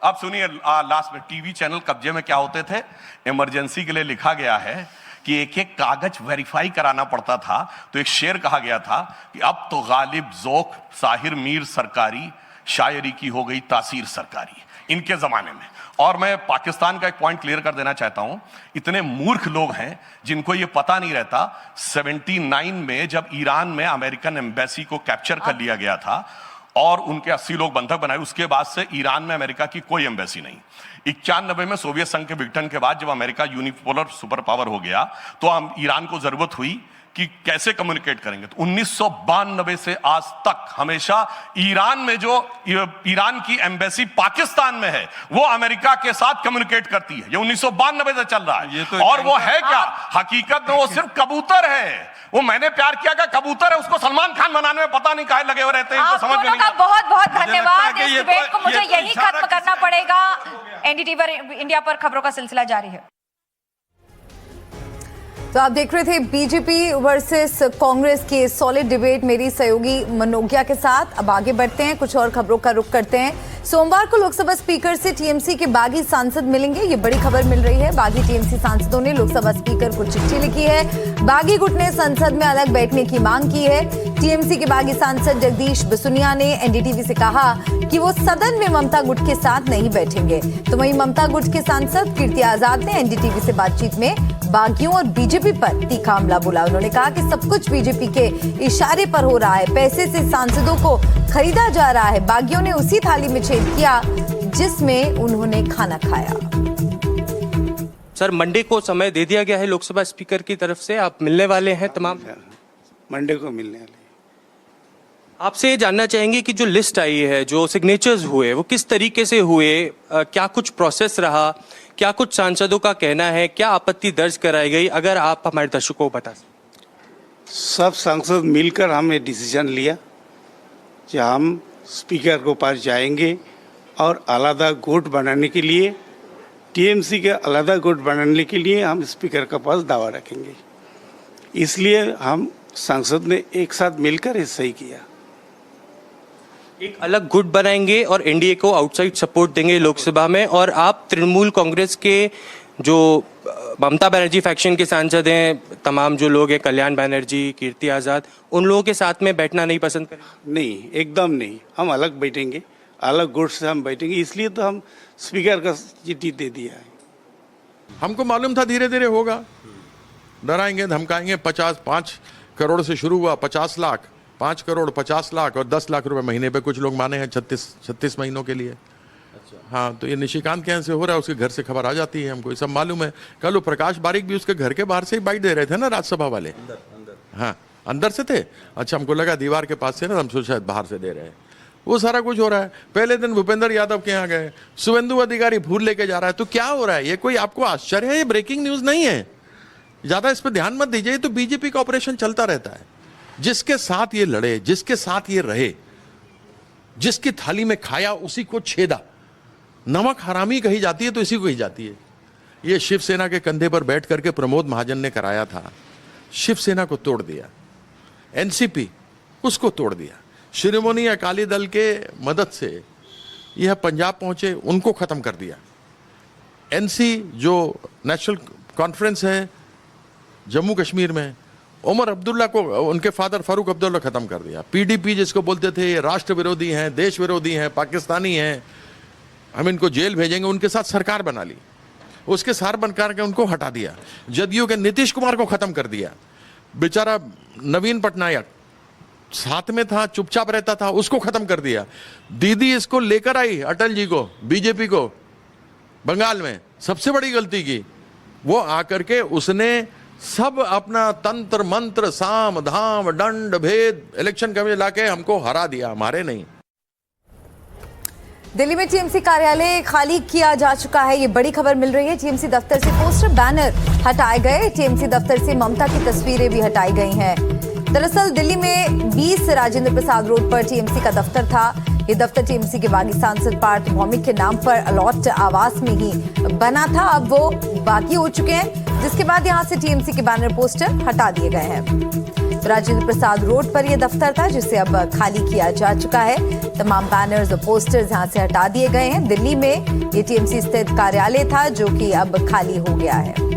अब सुनिए, लास्ट में टीवी चैनल कब्जे में क्या होते थे, इमरजेंसी के लिए लिखा गया है कि एक एक कागज वेरीफाई कराना पड़ता था, तो एक शेर कहा गया था कि अब तो गालिब ज़ौक़ साहिर मीर सरकारी, शायरी की हो गई तासीर सरकारी, इनके जमाने में। और मैं पाकिस्तान का एक पॉइंट क्लियर कर देना चाहता हूं, इतने मूर्ख लोग हैं जिनको ये पता नहीं रहता, 79 में जब ईरान में अमेरिकन एम्बेसी को कैप्चर कर लिया गया था और उनके 80 लोग बंधक बनाए, उसके बाद से ईरान में अमेरिका की कोई एम्बेसी नहीं। 91 में सोवियत संघ के विघटन के बाद जब अमेरिका यूनिपोलर सुपर पावर हो गया तो हम ईरान को जरूरत हुई कि कैसे कम्युनिकेट करेंगे, तो 1992 से आज तक हमेशा ईरान में जो ईरान की एम्बेसी पाकिस्तान में है वो अमेरिका के साथ कम्युनिकेट करती है, ये 1992 से चल रहा है। तो और वो है क्या, हकीकत में वो सिर्फ कबूतर है, वो मैंने प्यार किया का कबूतर है, उसको सलमान खान बनाने में पता नहीं काहे लगे हुए रहते हैं, आप समझ में दोनों नहीं का आता। बहुत बहुत मुझे लगता है धन्यवाद। कि इस ये डिबेट को तो- मुझे ये तो यही इशारा खत्म करना किसी- पड़ेगा। एनडीटीवी पर इंडिया पर खबरों का सिलसिला जारी है। तो आप देख रहे थे बीजेपी वर्सेस कांग्रेस की सॉलिड डिबेट मेरी सहयोगी मनोज्ञा के साथ। अब आगे बढ़ते हैं, कुछ और खबरों का रुख करते हैं। सोमवार को लोकसभा स्पीकर से टीएमसी के बागी सांसद मिलेंगे, ये बड़ी खबर मिल रही है। बागी टीएमसी सांसदों ने लोकसभा स्पीकर को चिट्ठी लिखी है। बागी गुट ने संसद में अलग बैठने की मांग की है। टीएमसी के बागी सांसद जगदीश बिसुनिया ने एनडीटीवी से कहा कि वो सदन में ममता गुट के साथ नहीं बैठेंगे। तो वहीं ममता गुट के सांसद कीर्ति आजाद ने एनडीटीवी से बातचीत में बागियों और बीजेपी पर तीखा हमला बोला। उन्होंने कहा कि सब कुछ बीजेपी के इशारे पर हो रहा है, पैसे से सांसदों को खरीदा जा रहा है। बागियों ने उसी थाली में छेद किया जिसमें उन्होंने खाना खाया। सर, मंडे को समय दे दिया गया है लोकसभा स्पीकर की तरफ से, आप मिलने वाले हैं तमाम? मंडे को मिलने वाले। आपसे ये जानना चाहेंगे कि जो लिस्ट आई है, जो सिग्नेचर्स हुए, वो किस तरीके से हुए, क्या कुछ प्रोसेस रहा, क्या कुछ सांसदों का कहना है, क्या आपत्ति दर्ज कराई गई, अगर आप हमारे दर्शकों को बता सकें। सब सांसद मिलकर हमने डिसीजन लिया कि हम स्पीकर के पास जाएंगे और अलहदा गुट बनाने के लिए, टीएमसी के अलहदा गुट बनाने के लिए हम स्पीकर के पास दावा रखेंगे। इसलिए हम सांसद ने एक साथ मिलकर ये सही किया। एक अलग गुट बनाएंगे और एनडीए को आउटसाइड सपोर्ट देंगे लोकसभा में, और आप तृणमूल कांग्रेस के जो ममता बनर्जी फैक्शन के सांसद हैं, तमाम जो लोग हैं, कल्याण बनर्जी, कीर्ति आज़ाद, उन लोगों के साथ में बैठना नहीं पसंद करेंगे? नहीं, एकदम नहीं, हम अलग बैठेंगे, अलग गुट से हम बैठेंगे। इसलिए तो हम स्पीकर का चिट्ठी दे दिया है। हमको मालूम था धीरे धीरे होगा, डराएंगे धमकाएंगे। 5 करोड़ से शुरू हुआ, 50 लाख, 5 करोड़ 50 लाख और 10 लाख रुपए महीने पे कुछ लोग माने हैं 36 महीनों के लिए। अच्छा। हाँ, तो ये निशिकांत के यहाँ से हो रहा है, उसके घर से खबर आ जाती है, हमको ये सब मालूम है। कल वो प्रकाश बारिक भी उसके घर के बाहर से ही बाइट दे रहे थे ना, राज्यसभा वाले। अंदर। हाँ, अंदर से थे। अच्छा, हमको लगा दीवार के पास से ना, हम सोचा शायद बाहर से दे रहे हैं। वो सारा कुछ हो रहा है। पहले दिन भूपेंद्र यादव के यहाँ गए, शुभेंदु अधिकारी फूल लेके जा रहा है। तो क्या हो रहा है? ये कोई आपको आश्चर्य है? ये ब्रेकिंग न्यूज नहीं है, ज्यादा इस पर ध्यान मत दीजिए। तो बीजेपी का ऑपरेशन चलता रहता है। जिसके साथ ये लड़े, जिसके साथ ये रहे, जिसकी थाली में खाया उसी को छेदा। नमक हरामी कही जाती है तो इसी को कही जाती है। ये शिवसेना के कंधे पर बैठ करके प्रमोद महाजन ने कराया था। शिवसेना को तोड़ दिया, एनसीपी उसको तोड़ दिया। शिरोमणि अकाली दल के मदद से यह पंजाब पहुंचे, उनको खत्म कर दिया। एनसी जो नेशनल कॉन्फ्रेंस है जम्मू कश्मीर में, उमर अब्दुल्ला को, उनके फादर फारूक अब्दुल्ला खत्म कर दिया। पीडीपी जिसको बोलते थे, ये राष्ट्र विरोधी हैं, देश विरोधी हैं, पाकिस्तानी हैं, हम इनको जेल भेजेंगे, उनके साथ सरकार बना ली। उसके सार बनकर के उनको हटा दिया। जदयू के नीतीश कुमार को खत्म कर दिया। बेचारा नवीन पटनायक साथ में था, चुपचाप रहता था, उसको खत्म कर दिया। दीदी इसको लेकर आई अटल जी को, बीजेपी को बंगाल में, सबसे बड़ी गलती की वो आकर के उसने सब अपना तंत्र मंत्र साम धाम दंड भेद इलेक्शन कमीशन लाके हमको हरा दिया, हमारे नहीं। दिल्ली में टीएमसी कार्यालय खाली किया जा चुका है, ये बड़ी खबर मिल रही है। टीएमसी दफ्तर से पोस्टर बैनर हटाए गए, टीएमसी दफ्तर से ममता की तस्वीरें भी हटाई गई हैं। दरअसल दिल्ली में 20 राजेंद्र प्रसाद रोड पर टीएमसी का दफ्तर था। ये दफ्तर टीएमसी के बागी सांसद पार्थ भौमिक के नाम पर अलॉट आवास में ही बना था। अब वो बागी हो चुके हैं, जिसके बाद यहां से टीएमसी के बैनर पोस्टर हटा दिए गए हैं। राजेंद्र प्रसाद रोड पर यह दफ्तर था, जिसे अब खाली किया जा चुका है। तमाम बैनर्स और पोस्टर्स यहां से हटा दिए गए हैं। दिल्ली में ये टीएमसी स्थित कार्यालय था, जो कि अब खाली हो गया है।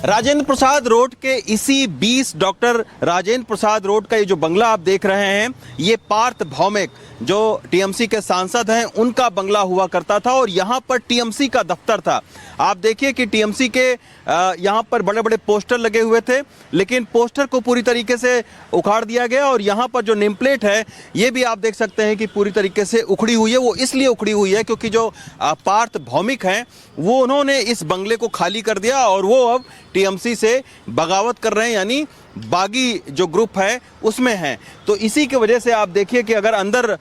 राजेंद्र प्रसाद रोड के इसी 20 डॉक्टर राजेंद्र प्रसाद रोड का ये जो बंगला आप देख रहे हैं, ये पार्थ भौमिक जो टीएमसी के सांसद हैं उनका बंगला हुआ करता था और यहाँ पर टीएमसी का दफ्तर था। आप देखिए कि टीएमसी के यहाँ पर बड़े बड़े पोस्टर लगे हुए थे, लेकिन पोस्टर को पूरी तरीके से उखाड़ दिया गया और यहाँ पर जो नेम प्लेट है ये भी आप देख सकते हैं कि पूरी तरीके से उखड़ी हुई है। वो इसलिए उखड़ी हुई है क्योंकि जो पार्थ भौमिक हैं वो उन्होंने इस बंगले को खाली कर दिया और वो अब टीएमसी से बगावत कर रहे हैं, यानी बागी जो ग्रुप है उसमें हैं। तो इसी की वजह से आप देखिए कि अगर अंदर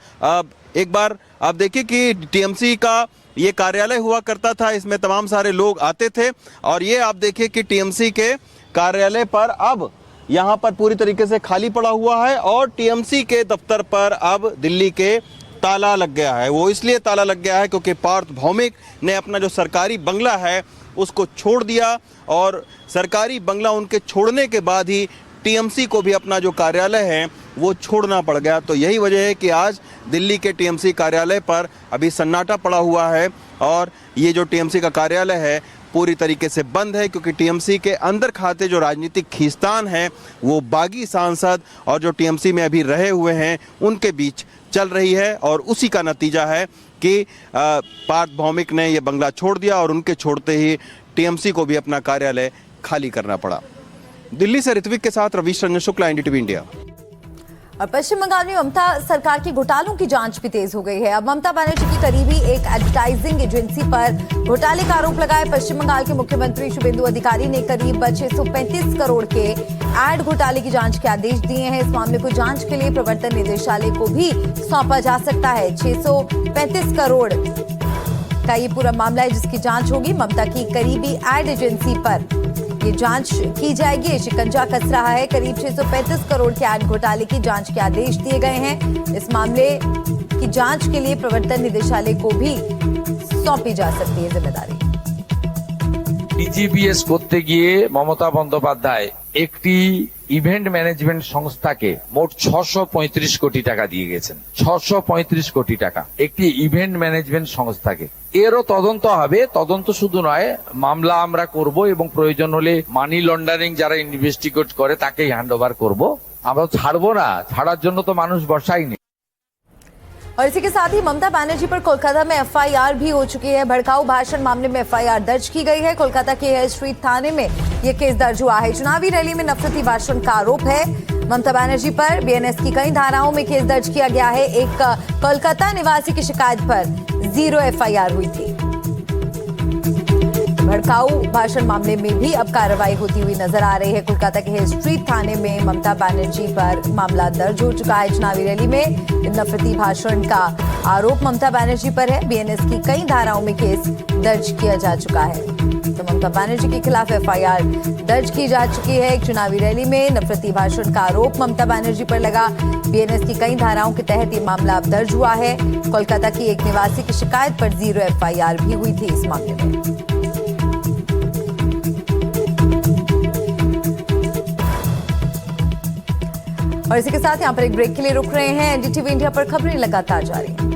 एक बार आप देखिए कि टीएमसी का ये कार्यालय हुआ करता था, इसमें तमाम सारे लोग आते थे और ये आप देखिए कि टीएमसी के कार्यालय पर अब यहाँ पर पूरी तरीके से खाली पड़ा हुआ है और टीएमसी के दफ्तर पर अब दिल्ली के ताला लग गया है। वो इसलिए ताला लग गया है क्योंकि पार्थ भौमिक ने अपना जो सरकारी बंगला है उसको छोड़ दिया और सरकारी बंगला उनके छोड़ने के बाद ही टीएमसी को भी अपना जो कार्यालय है वो छोड़ना पड़ गया। तो यही वजह है कि आज दिल्ली के टीएमसी कार्यालय पर अभी सन्नाटा पड़ा हुआ है और ये जो टीएमसी का कार्यालय है पूरी तरीके से बंद है, क्योंकि टीएमसी के अंदर खाते जो राजनीतिक खींचतान है वो बागी सांसद और जो टीएमसी में अभी रहे हुए हैं उनके बीच चल रही है और उसी का नतीजा है कि पार्थ भौमिक ने ये बंगला छोड़ दिया और उनके छोड़ते ही टीएमसी को भी अपना कार्यालय खाली करना पड़ा। दिल्ली से ऋत्विक के साथ रवीश रंजन शुक्ला, एनडीटीवी इंडिया। और पश्चिम बंगाल में ममता सरकार की घोटालों की जांच भी तेज हो गई है। अब ममता बनर्जी की करीबी एक एडवर्टाइजिंग एजेंसी पर घोटाले का आरोप लगाए। पश्चिम बंगाल के मुख्यमंत्री शुभेंदु अधिकारी ने करीब 635 करोड़ के एड घोटाले की जांच के आदेश दिए हैं। इस मामले को जांच के लिए प्रवर्तन निदेशालय को भी सौंपा जा सकता है। 635 करोड़ का ये पूरा मामला है जिसकी जांच होगी। ममता की करीबी एड एजेंसी पर ये जांच की जाएगी। शिकंजा कस रहा है। करीब 635 करोड़ के एड घोटाले की जांच के आदेश दिए गए हैं। इस मामले की जांच के लिए प्रवर्तन निदेशालय को भी सौंपी जा सकती है जिम्मेदारी। ডিজিপিএস করতে গিয়ে মমতা বন্দ্যোপাধ্যায় একটি ইভেন্ট ম্যানেজমেন্ট সংস্থাকে মোট 635 কোটি টাকা দিয়ে গেছেন। 635 কোটি টাকা একটি ইভেন্ট ম্যানেজমেন্ট সংস্থাকে। এরও তদন্ত হবে। তদন্ত শুধু নয়, মামলা আমরা করব এবং প্রয়োজন হলে মানি লন্ডারিং যারা ইনভেস্টিগেট করে তাকেই হ্যান্ডওভার করব। আমরা ছাড়বো না, ছাড়ার জন্য তো মানুষ বসায়নি। और इसी के साथ ही ममता बनर्जी पर कोलकाता में एफआईआर भी हो चुकी है। भड़काऊ भाषण मामले में एफआईआर दर्ज की गई है। कोलकाता के हेयर स्ट्रीट थाने में यह केस दर्ज हुआ है। चुनावी रैली में नफरती भाषण का आरोप है ममता बनर्जी पर। बीएनएस की कई धाराओं में केस दर्ज किया गया है। एक कोलकाता निवासी की शिकायत पर 0 एफआईआर हुई थी। भड़काऊ भाषण मामले में भी अब कार्रवाई होती हुई नजर आ रही है। कोलकाता के हिल स्ट्रीट थाने में ममता बनर्जी पर मामला दर्ज हो चुका है। चुनावी रैली में नफरती भाषण का आरोप ममता बनर्जी पर है। बीएनएस की कई धाराओं में केस दर्ज किया जा चुका है। तो ममता बनर्जी के खिलाफ एफआईआर दर्ज की जा चुकी है। एक चुनावी रैली में नफरती भाषण का आरोप ममता बनर्जी पर लगा। बीएनएस की कई धाराओं के तहत ये मामला अब दर्ज हुआ है। कोलकाता की एक निवासी की शिकायत पर 0 एफआईआर भी हुई थी इस मामले में। और इसी के साथ यहाँ पर एक ब्रेक के लिए रुक रहे हैं। एनडीटीवी इंडिया पर खबरें लगातार जारी।